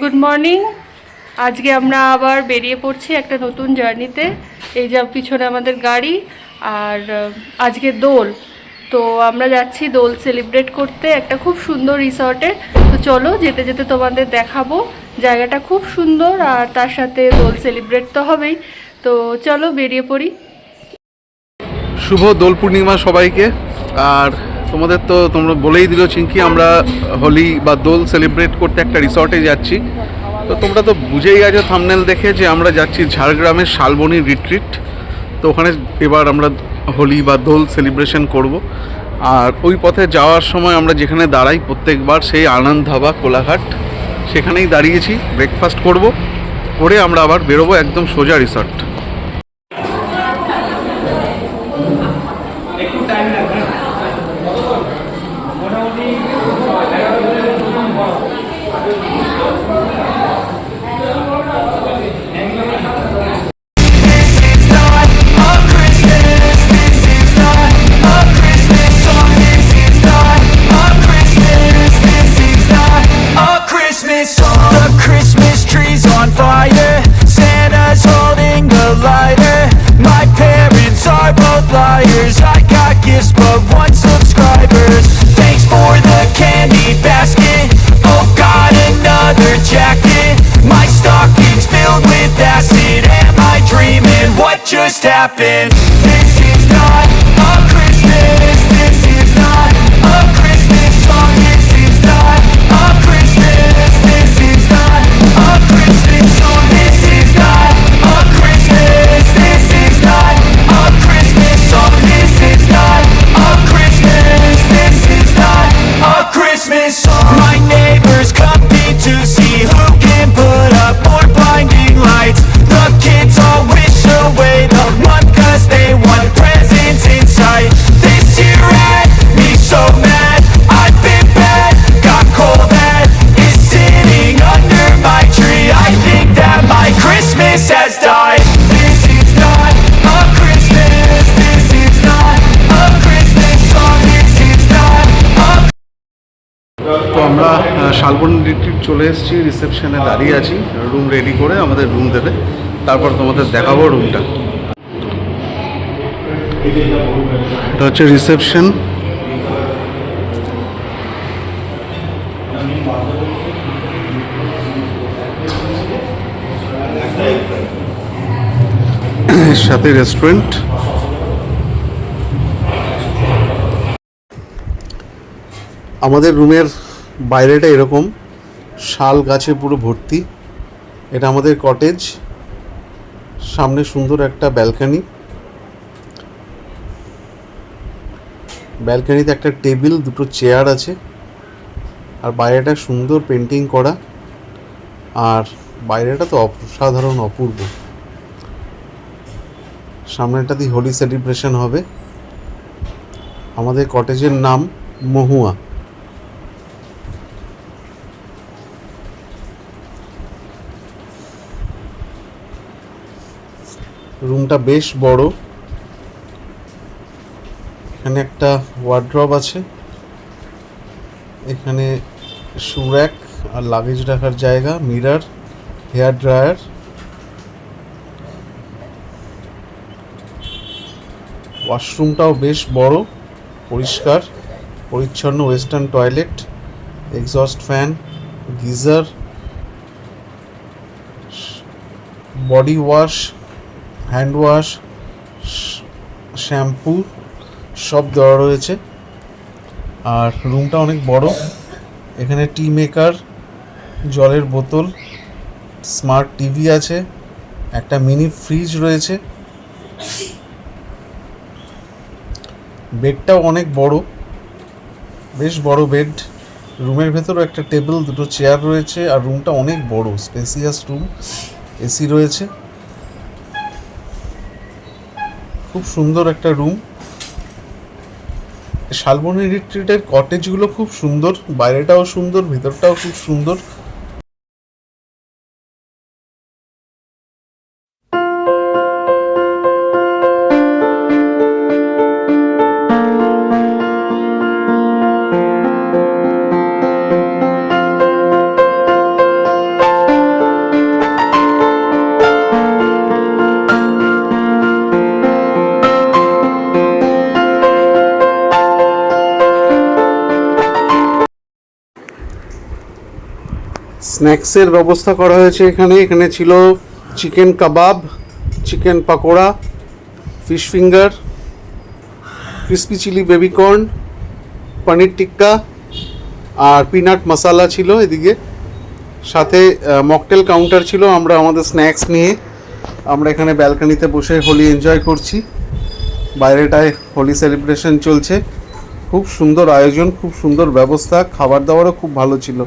Good morning. আজকে আমরা আবার বেরিয়ে পড়ছি একটা নতুন জার্নিতে। এই যে পিছনে আমাদের গাড়ি, আর আজকে দোল। তো আমরা যাচ্ছি দোল সেলিব্রেট করতে একটা খুব সুন্দর রিসর্টে। তো চলো যেতে যেতে তোমাদের দেখাবো। জায়গাটা খুব সুন্দর, আর তার সাথে দোল সেলিব্রেট তো হবেই। তো চলো বেরিয়ে পড়ি। শুভ দোল পূর্ণিমা সবাইকে। আর তোমরা বলেই দিল চিঙ্কি, আমরা হোলি বা দোল সেলিব্রেট করতে একটা রিসর্টে যাচ্ছি। তো তোমরা তো বুঝেই গেছো থাম্বনেল দেখে যে আমরা যাচ্ছি ঝাড়গ্রামের শালবনী রিট্রিট। তো ওখানে এবার আমরা হোলি বা দোল সেলিব্রেশন করব। আর ওই পথে যাওয়ার সময় আমরা যেখানে দাঁড়াই প্রত্যেকবার, সেই আনন্দ ধাবা কোলাঘাট, সেখানেই দাঁড়িয়েছি। ব্রেকফাস্ট করে আমরা আবার বেরোবো একদম সোজা resort. The Christmas tree's on fire, Santa's holding the lighter. My parents are both liars, I got gifts but one subscribers. Thanks for the candy basket, oh got another jacket. My stocking's filled with acid, am I dreaming? What just happened? This is not a Christmas, this is not a Christmas song, this is not a Christmas, this is not a Christmas song, this is not a Christmas, this is not a Christmas song, this is not a Christmas, this is not a Christmas song. My neighbors compete to see who can put up more blinding lights. The kids all wish away the month cause they want presents in sight. This year had me so mad, I've been bad, got coal that is sitting under my tree. I think that my Christmas has died. This is not a Christmas, this is not a Christmas song, this is not a তো আমরা Salboni retreat চলে এসেছি, রিসেপশনে দাঁড়িয়ে আছি। Room ready করে আমাদের room দেবে, তারপর তোমাদের দেখাবো রুমটা। এটা হচ্ছে রিসেপশন। এর সাথে রেস্টুরেন্ট। আমাদের রুমের বাইরেটা এরকম, শাল গাছে পুরো ভর্তি। এটা আমাদের কটেজ। সামনে সুন্দর একটা ব্যালকনি, ব্যালকনিতে একটা টেবিল, দুটো চেয়ার আছে। আর বাইরেটা সুন্দর পেন্টিং করা, আর বাইরেটা তো অসাধারণ অপূর্ব। সামনেটাতেই হোলি সেলিব্রেশন হবে। আমাদের কটেজের নাম মহুয়া। রুমটা বেশ বড়। এখানে একটা ওয়ার্ড্রব আছে, এখানে শু র্যাক আর লাগেজ রাখার জায়গা, মিরর, হেয়ার ড্রায়ার। ওয়াশরুমটাও বেশ বড়, পরিষ্কার পরিচ্ছন্ন, western toilet, exhaust fan, geyser, body wash, hand wash, shampoo সব দেওয়া রয়েছে। আর রুমটা অনেক বড়। এখানে টি মেকার, জলের বোতল, স্মার্ট টিভি আছে, একটা মিনি ফ্রিজ রয়েছে। বেডটাও অনেক বড়, বেশ বড় বেড। রুমের ভেতরও একটা টেবিল, দুটো চেয়ার রয়েছে। আর রুমটা অনেক বড়, স্পেসিয়াস রুম, এসি রয়েছে। খুব সুন্দর একটা রুম। শালবনী রিট্রিটের কটেজগুলো খুব সুন্দর, বাইরেটাও সুন্দর, ভেতরটাও খুব সুন্দর। স্ন্যাক্সের ব্যবস্থা করা হয়েছে এখানে। এখানে ছিল chicken kebab, chicken pakora, fish finger, crispy chilli baby corn, paneer tikka আর পিনাট মশালা ছিল এদিকে। সাথে মকটেল কাউন্টার ছিল। আমরা আমাদের স্ন্যাক্স নিয়ে আমরা এখানে ব্যালকনিতে বসে হোলি এনজয় করছি। বাইরেটায় হোলি সেলিব্রেশন চলছে। খুব সুন্দর আয়োজন, খুব সুন্দর ব্যবস্থা, খাবার দাবারও খুব ভালো ছিল।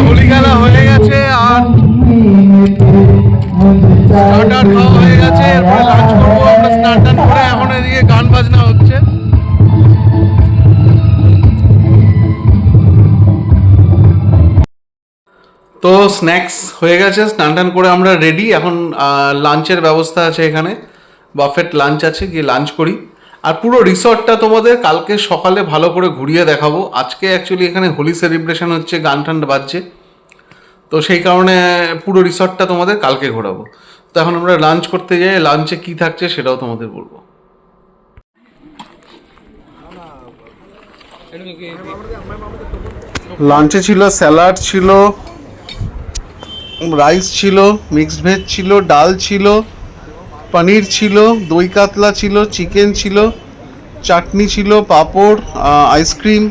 হোলি খেলা হয়ে গেছে আর স্টার্টার খাওয়া হয়ে গেছে। এরপরে লাঞ্চ করবো আমরা স্নান টান করে। এখন এদিকে গান বাজনা হচ্ছে। তো স্ন্যাক্স হয়ে গেছে, স্নান টান করে আমরা রেডি। এখন লাঞ্চের ব্যবস্থা আছে এখানে, বাফেট লাঞ্চ আছে, গিয়ে লাঞ্চ করি। আর পুরো রিসর্টটা তোমাদের কালকে সকালে ভালো করে ঘুরিয়ে দেখাবো। আজকে অ্যাকচুয়ালি এখানে হোলি সেলিব্রেশন হচ্ছে, গান টান বাজছে, তো সেই কারণে পুরো রিসর্টটা তোমাদের কালকে ঘোরাবো। তো এখন আমরা লাঞ্চ করতে যাই, লাঞ্চে কী থাকছে সেটাও তোমাদের বলবো। লাঞ্চে ছিল স্যালাড ছিল, রাইস ছিল, মিক্সড ভেজ ছিল, ডাল ছিল, পনির ছিল, দই কাতলা ছিল, চিকেন ছিল, চাটনি ছিল, পাঁপড়, আইসক্রিম।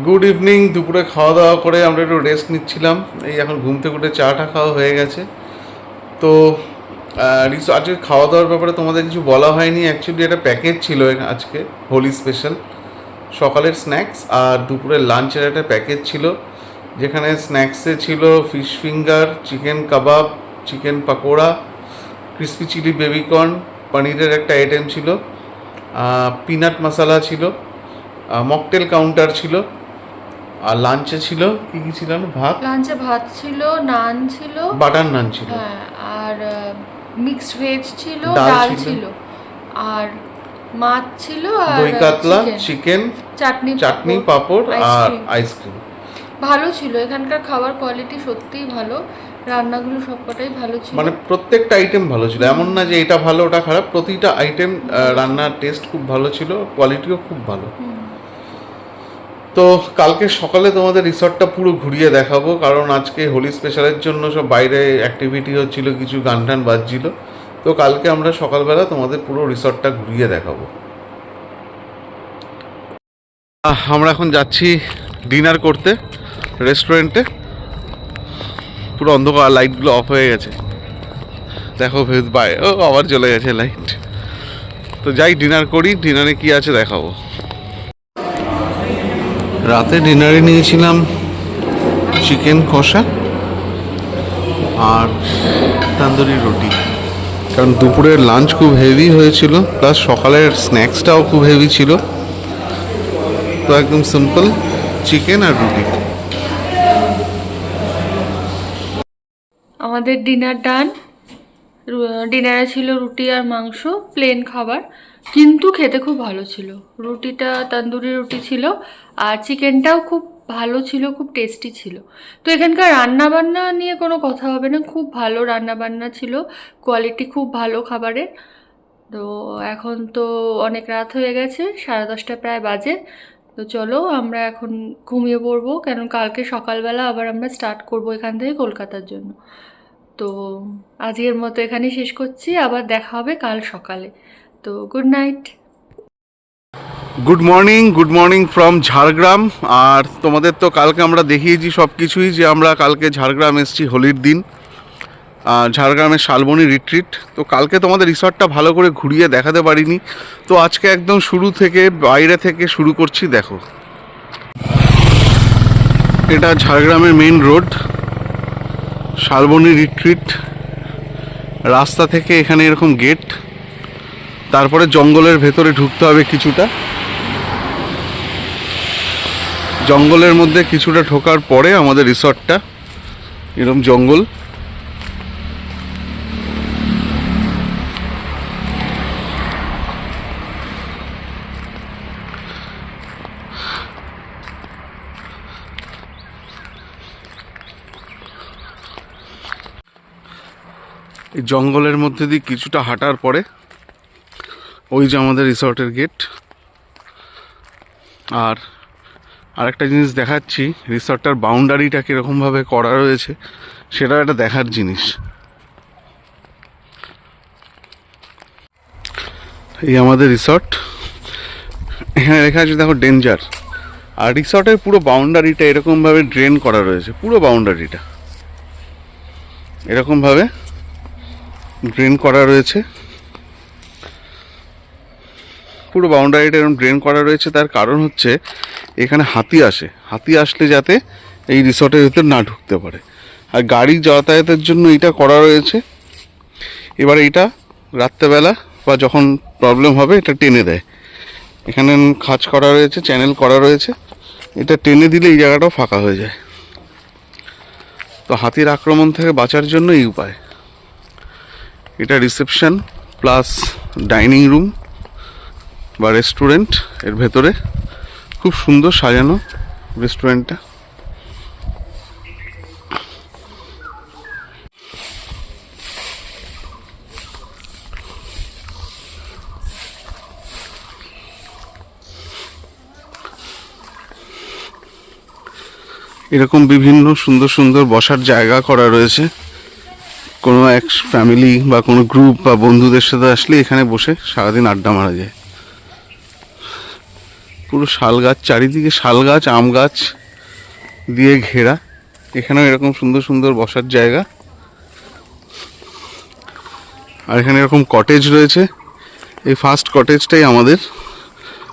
Good evening. দুপুরে খাওয়া দাওয়া করে আমরা একটু রেস্ট নিচ্ছিলাম। এই এখন ঘুম থেকে উঠে চাটা খাওয়া হয়ে গেছে। তো আজকে খাওয়া দাওয়ার ব্যাপারে তোমাদের কিছু বলা হয়নি। অ্যাকচুয়ালি একটা প্যাকেজ ছিল আজকে হোলি স্পেশাল। সকালের স্ন্যাক্স আর দুপুরের লাঞ্চের একটা প্যাকেজ ছিল, যেখানে স্ন্যাক্সে ছিল fish finger, chicken kebab, chicken pakora, crispy chilli baby corn, পনিরের একটা আইটেম ছিল, পিনাট মশালা ছিল, মকটেল কাউন্টার ছিল। আর লাঞ্চে ছিল কি কি ছিল? লাঞ্চে ভাত ছিল, নান ছিল, বাটার নান ছিল, হ্যাঁ, আর মিক্সড ভেজ ছিল, ডাল ডাল ছিল, ছিল, আর মাছ ছিল, আর দই কাতলা, চিকেন, চাটনি, পাঁপড় আর আইসক্রিম। ভালো ছিল। এখানকার খাবার কোয়ালিটি সত্যিই ভালো, রান্নাগুলো সবকটাই ভালো ছিল। মানে প্রত্যেকটা আইটেম ভালো ছিল, এমন না যে এটা ভালো ওটা খারাপ। প্রতিটা আইটেম রান্নার টেস্ট খুব ভালো ছিল, কোয়ালিটিও খুব ভালো। তো কালকে সকালে তোমাদের রিসর্টটা পুরো ঘুরিয়ে দেখাবো, কারণ আজকে হোলি স্পেশালের জন্য সব বাইরে অ্যাক্টিভিটি হচ্ছিল, কিছু গান টান বাজছিল। তো কালকে আমরা সকালবেলা তোমাদের পুরো রিসর্টটা ঘুরিয়ে দেখাবো। আমরা এখন যাচ্ছি ডিনার করতে রেস্টুরেন্টে। পুরো অন্ধকার, লাইটগুলো অফ হয়ে গেছে, দেখো ভেজ বাই, ও আবার চলে গেছে লাইট। তো যাই ডিনার করি, ডিনারে কি আছে দেখাবো। রাতে ডিনারে নিয়েছিলাম চিকেন কষা আর তান্দুরি রুটি, কারণ দুপুরের লাঞ্চ খুব হেভি হয়েছিল, প্লাস সকালের স্ন্যাক্সটাও খুব হেভি ছিল। তো একদম সিম্পল চিকেন আর রুটি। আমাদের ডিনার ডান। ডিনারে ছিল রুটি আর মাংস, প্লেন খাবার, কিন্তু খেতে খুব ভালো ছিল। রুটিটা তন্দুরি রুটি ছিল, আর চিকেনটাও খুব ভালো ছিল, খুব টেস্টি ছিল। তো এখানকার রান্নাবান্না নিয়ে কোনো কথা হবে না, খুব ভালো রান্নাবান্না ছিল, কোয়ালিটি খুব ভালো খাবারের। তো এখন তো অনেক রাত হয়ে গেছে, 10:30 প্রায় বাজে। তো চলো আমরা এখন ঘুমিয়ে পড়বো, কারণ কালকে সকালবেলা আবার আমরা স্টার্ট করবো এখান থেকে কলকাতার জন্য। তো আজকের মতো এখানেই শেষ করছি, আবার দেখা হবে কাল সকালে। তো good night. Good morning from Jhargram. আর তোমাদের তো কালকে আমরা দেখিয়েছি সব কিছুই, যে আমরা কালকে ঝাড়গ্রাম এসেছি হোলির দিন, ঝাড়গ্রামের শালবনী রিট্রিট। তো কালকে তোমাদের রিসর্টটা ভালো করে ঘুরিয়ে দেখাতে পারিনি, তো আজকে একদম শুরু থেকে বাইরে থেকে শুরু করছি। দেখো, এটা ঝাড়গ্রামের মেন রোড, শালবনী রিট্রিট। রাস্তা থেকে এখানে এরকম গেট, তারপরে জঙ্গলের ভেতরে ঢুকতে হবে কিছুটা, জঙ্গলের মধ্যে কিছুটা ঢোকার পরে আমাদের রিসর্টটা এরকম জঙ্গল। এই জঙ্গলের মধ্যে দিয়ে কিছুটা হাঁটার পরে ওই যে আমাদের রিসর্টের গেট। আর আরেকটা জিনিস দেখাচ্ছি, রিসর্টটার বাউন্ডারিটা কীরকমভাবে করা রয়েছে সেটা একটা দেখার জিনিস। এই আমাদের রিসর্ট, এখানে লেখা আছে দেখো ডেঞ্জার। আর রিসর্টের পুরো বাউন্ডারিটা এরকমভাবে ড্রেন করা রয়েছে, পুরো বাউন্ডারিটা এরকমভাবে ড্রেন করা রয়েছে, পুরো বাউন্ডারিটা এরকম ড্রেন করা রয়েছে। তার কারণ হচ্ছে এখানে হাতি আসে, হাতি আসলে যাতে এই রিসর্টের ভিতর না ঢুকতে পারে। আর গাড়ি যাতায়াতের জন্য এটা করা রয়েছে। এবার এইটা রাত্রেবেলা বা যখন প্রবলেম হবে এটা টেনে দেয়। এখানে খাঁজ করা রয়েছে, চ্যানেল করা রয়েছে, এটা টেনে দিলে এই জায়গাটাও ফাঁকা হয়ে যায়। তো হাতির আক্রমণ থেকে বাঁচার জন্য এই উপায়। এটা রিসেপশন প্লাস ডাইনিং রুম বা রেস্টুরেন্ট, এর ভেতরে খুব সুন্দর সাজানো রেস্টুরেন্টটা। এরকম বিভিন্ন সুন্দর সুন্দর বসার জায়গা করা রয়েছে। কোনো এক ফ্যামিলি বা কোনো গ্রুপ বা বন্ধুদের সাথে আসলে এখানে বসে সারাদিন আড্ডা মারা যায়। পুরো শাল গাছ, চারিদিকে শাল গাছ, আম গাছ দিয়ে ঘেরা। এখানেও এরকম সুন্দর সুন্দর বসার জায়গা। আর এখানে এরকম কটেজ রয়েছে। এই ফার্স্ট কটেজটাই আমাদের।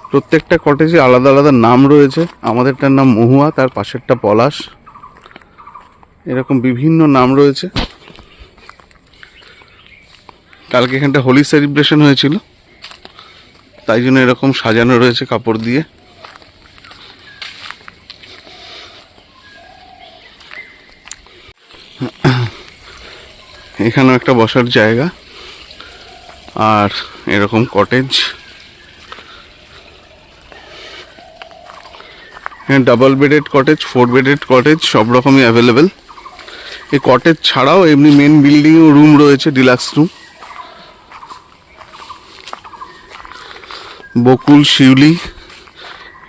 প্রত্যেকটা কটেজে আলাদা আলাদা নাম রয়েছে। আমাদেরটার নাম মহুয়া, তার পাশেরটা পলাশ, এরকম বিভিন্ন নাম রয়েছে। কালকে এখানটা হোলি সেলিব্রেশন হয়েছিল, তাই জন্য এরকম সাজানো রয়েছে কাপড় দিয়ে। এখানেও একটা বসার জায়গা আর এরকম কটেজ। এখানে double bedded cottage, 4 bedded cottage সব রকমই অ্যাভেলেবেল। এই কটেজ ছাড়াও এমনি মেন বিল্ডিংয়েও রুম রয়েছে, ডিলাক্স রুম। বকুল, শিউলি,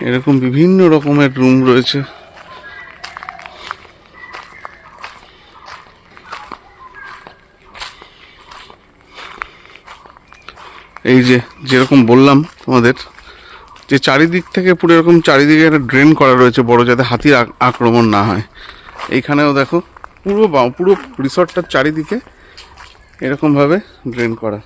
এরকম বিভিন্ন রকমের রুম রয়েছে। এই যে যেরকম বললাম তোমাদের, যে চারিদিক থেকে পুরো এরকম চারিদিকে একটা ড্রেন করা রয়েছে বড়, যাতে হাতির আক্রমণ না হয়। এইখানেও দেখো পুরো রিসর্টটার চারিদিকে এরকমভাবে ড্রেন করা।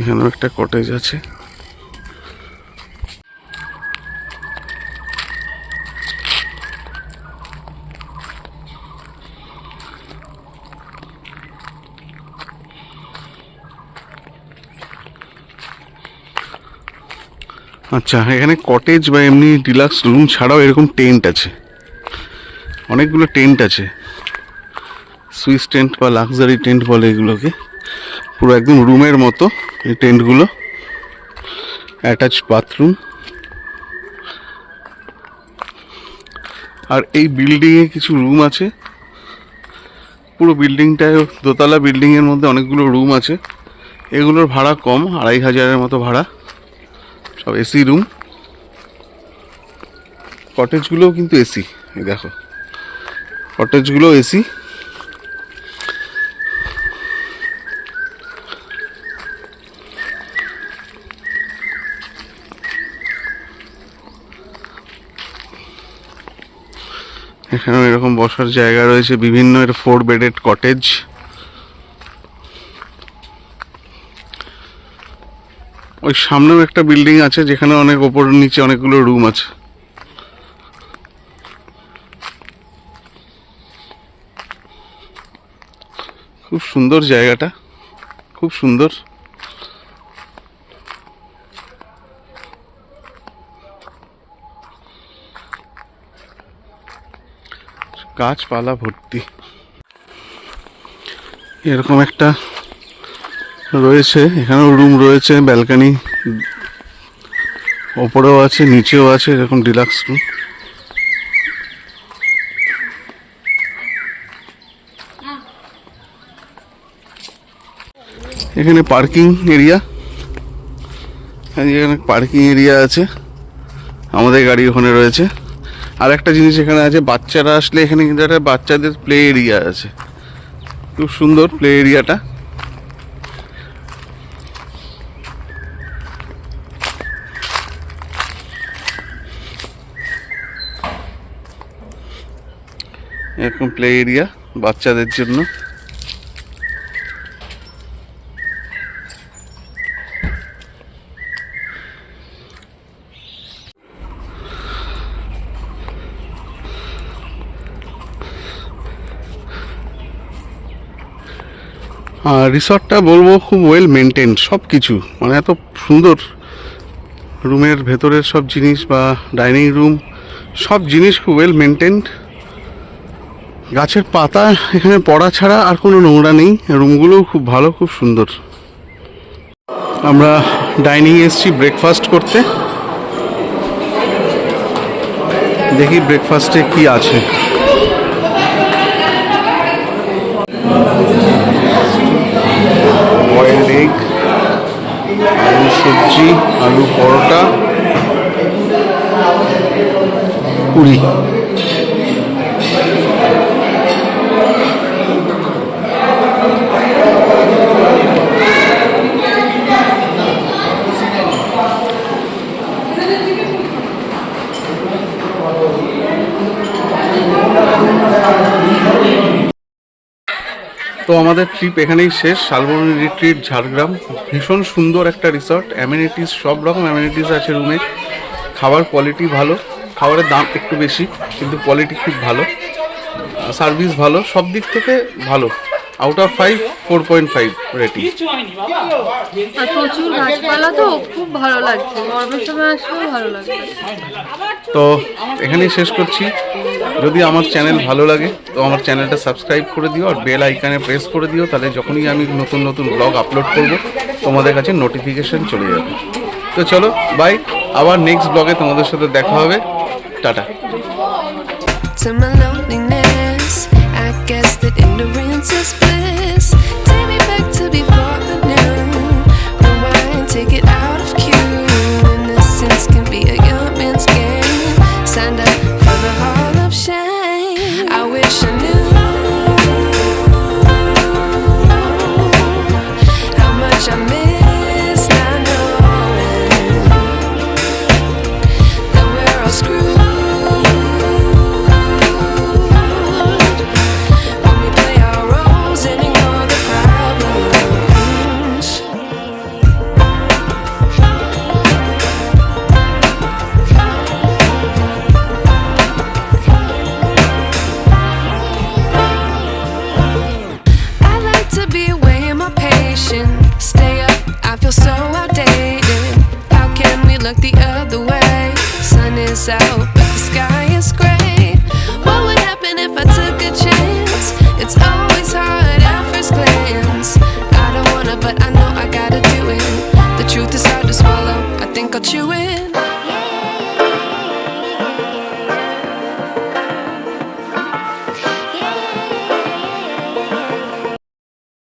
এখানেও একটা কটেজ আছে। আচ্ছা, এখানে কটেজ বা এমনি ডিলাক্স রুম ছাড়াও এরকম টেন্ট আছে, অনেকগুলো টেন্ট আছে। সুইস টেন্ট বা লাক্সারি টেন্ট বলে এগুলোকে। পুরো একদম রুমের মতো এই টেন্টগুলো। Attach bathroom. আর এই বিল্ডিংয়ে কিছু রুম আছে। পুরো বিল্ডিংটায়, দোতলা বিল্ডিংয়ের মধ্যে অনেকগুলো রুম আছে। এগুলোর ভাড়া কম, 2500-এর মতো ভাড়া, সব এসি রুম। কটেজগুলোও কিন্তু এসি, এই দেখো কটেজগুলো এসি। এখানেও এরকম বসার জায়গা রয়েছে বিভিন্ন। এর 4 বেডেড কটেজ। ওই সামনেও একটা বিল্ডিং আছে যেখানে অনেক ওপর নিচে অনেকগুলো রুম আছে। খুব সুন্দর জায়গাটা, খুব সুন্দর। গাছপালা ভর্তি। এরকম একটা রয়েছে, এখানেও রুম রয়েছে, ব্যালকনি ওপরেও আছে নিচেও আছে, এরকম ডিলাক্স রুম। এখানে পার্কিং এরিয়া, এখানে পার্কিং এরিয়া আছে, আমাদের গাড়ি ওখানে রয়েছে। আর একটা জিনিস এখানে আছে, বাচ্চারা আসলে এখানে কিন্তু একটা বাচ্চাদের প্লে এরিয়া আছে, খুব সুন্দর প্লে এরিয়াটা। এরকম প্লে এরিয়া বাচ্চাদের জন্য। আর রিসর্টটা বলবো খুব ওয়েল মেনটেন, সব কিছু মানে এত সুন্দর। রুমের ভেতরের সব জিনিস বা ডাইনিং রুম সব জিনিস খুব ওয়েল মেনটেন্ড। গাছের পাতা এখানে পড়া ছাড়া আর কোনো নোংরা নেই। রুমগুলোও খুব ভালো, খুব সুন্দর। আমরা ডাইনিং এসেছি ব্রেকফাস্ট করতে, দেখি ব্রেকফাস্টে কি আছে। বয়েলড এগ, আলু সবজি, আলু পরোটা, পুরি। তো আমাদের ট্রিপ এখানেই শেষ। শালবনী রিট্রিট, ঝাড়গ্রাম। ভীষণ সুন্দর একটা রিসর্ট, অ্যামেনিটিস সব রকম অ্যামেনিটিস আছে রুমে। খাবার কোয়ালিটি ভালো, খাবারের দাম একটু বেশি কিন্তু কোয়ালিটি খুব ভালো, সার্ভিস ভালো, সব দিক থেকে ভালো। Out of 5 4.5 rating. আর প্রচুর গাছপালা, তো খুব ভালো লাগছে, গরমের সময় আসলেও ভালো লাগবে। তো এখানেই শেষ করছি। যদি আমার চ্যানেল ভালো লাগে তো আমার চ্যানেলটা সাবস্ক্রাইব করে দিও আর বেল আইকনে প্রেস করে দিও, তাহলে যখনই আমি নতুন নতুন ব্লগ আপলোড করব তোমাদের কাছে নোটিফিকেশন চলে যাবে। তো চলো বাই, আবার নেক্সট ব্লগে তোমাদের সাথে দেখা হবে। Tata. To my loneliness, I guess that ignorance is bliss. Take me back to before the new. Rewind, take it out of cue. Innocence can be a young man's game. Signed up for the hall of shame. I wish I knew how much I miss not knowing that we're all screwed. Stay up, I feel so outdated. How can we look the other way? Sun is out, but the sky is gray. What would happen if I took a chance? It's always hard at first glance. I don't wanna, but I know I gotta do it. The truth is hard to swallow, I think I'll chew it.